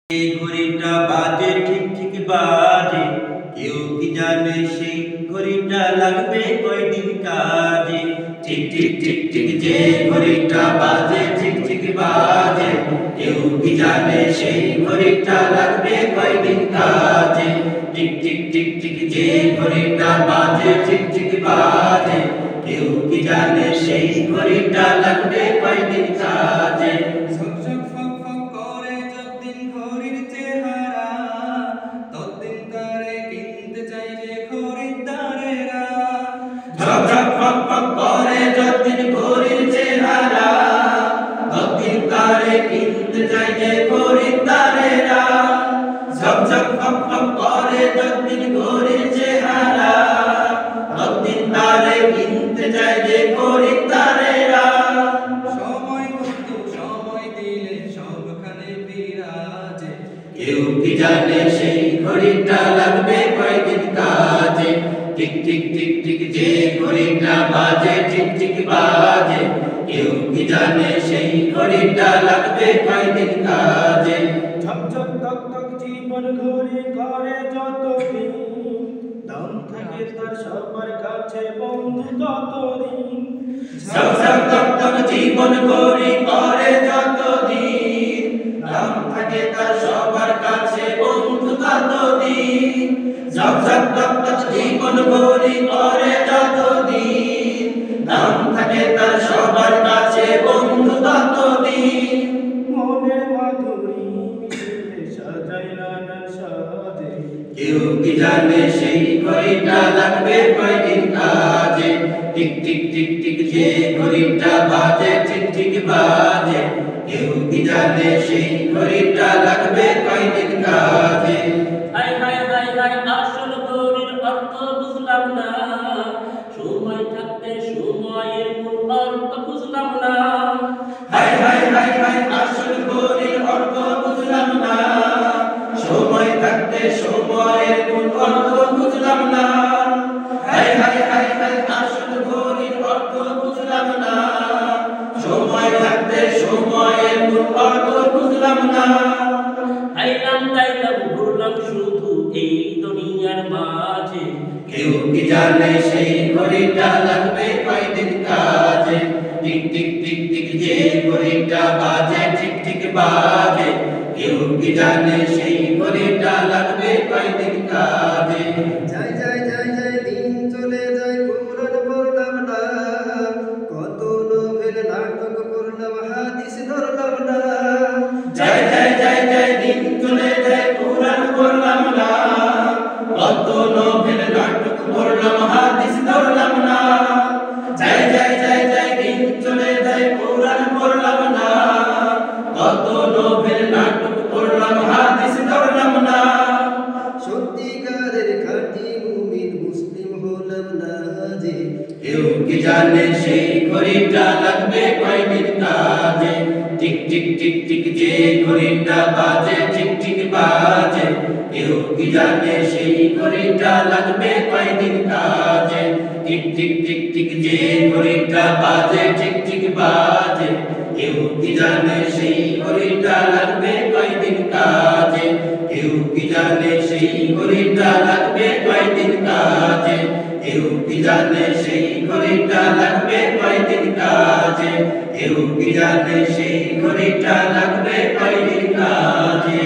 এই ঘড়িটা বাজে ঠিক ঠিক বাজে, কেউ কি জানে সেই ঘড়িটা লাগবে কয়দিন কাজে। ঠিক ঠিক ঠিক ঠিক যে ঘড়িটা বাজে ঠিক ঠিক বাজে, কেউ কি জানে সেই ঘড়িটা লাগবে কয়দিন কাজে। ঠিক ঠিক ঠিক ঠিক যে ঘড়িটা বাজে ঠিক ঠিক বাজে, কেউ কি জানে সেই ঘড়িটা লাগবে কয়দিন কাজে। ঝকঝক ফক ফক করে যতদিন ঘড়ির চেহারা, ততদিন তারে কিনতে চাই যে খরিদ্দারেরা। ঝকঝক ফক ফক করে যতদিন ঘড়ির চেহারা, ততদিন তারে কিনতে চাই যে খরিদ্দারেরা। সময় মতো সময় দিলে সবখানে বিরাজে, কেউ কি জানে সেই ঘড়িটা লাগবে কয়দিন কাজে। টিক টিক টিক টিক যে ঘড়িটা বাজে ঠিক ঠিক বাজে, কেউ কি জানে সেই ঘড়িটা লাগবে কয়দিন কাজে। ঝকঝক তক তক জীবন ঘড়ি করে যতদিন, দাম থাকে তার সবার কাছে বন্ধু ততদিন। ঝকঝক তক তক জীবন ঘড়ি করে যতদিন, দাম থাকে তার সবার কাছে বন্ধু ততদিন। ঝকঝক তক তক জীবন ঘড়ি করে যতদিন, দাম থাকে তার সবার কাছে বন্ধু ততদিন। মনের মাধুরী মিশিয়ে সাজায় নানান সাজে, কেউ কি জানে সেই ঘড়িটা লাগবে কয়দিন কাজে। টিক টিক টিক টিক যে ঘড়িটা বাজে ঠিক ঠিক বাজে, কেউ কি জানে সেই ঘড়িটা লাগবে কয়দিন কাজে। হাই হাই হাই হাই আসল ঘড়ির অর্থ বুঝলাম না, সময় থাকতে সময়ের মূল অর্থ বুঝলাম না। হাই হাই হাই হাই আসল ঘড়ির অর্থ বুঝলাম না, সময় থাকতে সময়ের মূল অর্থ বুঝলাম না। হাই হাই হাই হাই আসল ঘড়ির অর্থ বুঝলাম না, সময় থাকতে সময়ের মূল অর্থ বুঝলাম না। আইলাম দাইলাম ঘুরলাম শুধু এই দুনিয়ার মাঝে, কেউ কি জানে সেই ঘড়িটা লাগবে কয়দিন কাজে। টিক টিক টিক টিক যে ঘড়িটা বাজে ঠিক ঠিক বাজে, কেউ কি জানে সেই ঘড়িটা লাগবে কয়দিন কাজে। যাই যাই যাই যাই দিন চলে যায় কোরআন পড়লাম না, কত নোভেল নাটক করলাম হাদিস ধরলাম না। যাই যাই যাই যাই দিন চলে যায় কোরআন পড়লাম না, কত নোবেল নাটক পড়লাম হাদিস ধরলাম না। যাই যাই যাই যাই দিন চলে যায় কোরআন পড়লাম না, কত নোবেল নাটক পড়লাম হাদিস ধরলাম না। সত্যিকারের খাঁটি মুমিন মুসলিম হলাম না যে, কেউ কি জানে সেই ঘড়িটা লাগবে কয়দিন কাজে। টিক টিক টিক টিক যে ঘড়িটা বাজে ঠিক ঠিক বাজে, কেউ কি জানে সেই ঘড়িটা লাগবে কয়দিন কাজে। টিক টিক টিক টিক যে ঘড়িটা বাজে ঠিক ঠিক বাজে, কেউ কি জানে সেই ঘড়িটা লাগবে কয়দিন কাজে। কেউ কি জানে সেই ঘড়িটা লাগবে কয়দিন কাজে। কেউ কি জানে সেই ঘড়িটা লাগবে কয়দিন কাজে। কেউ কি জানে সেই ঘড়িটা লাগবে কয়দিন কাজে।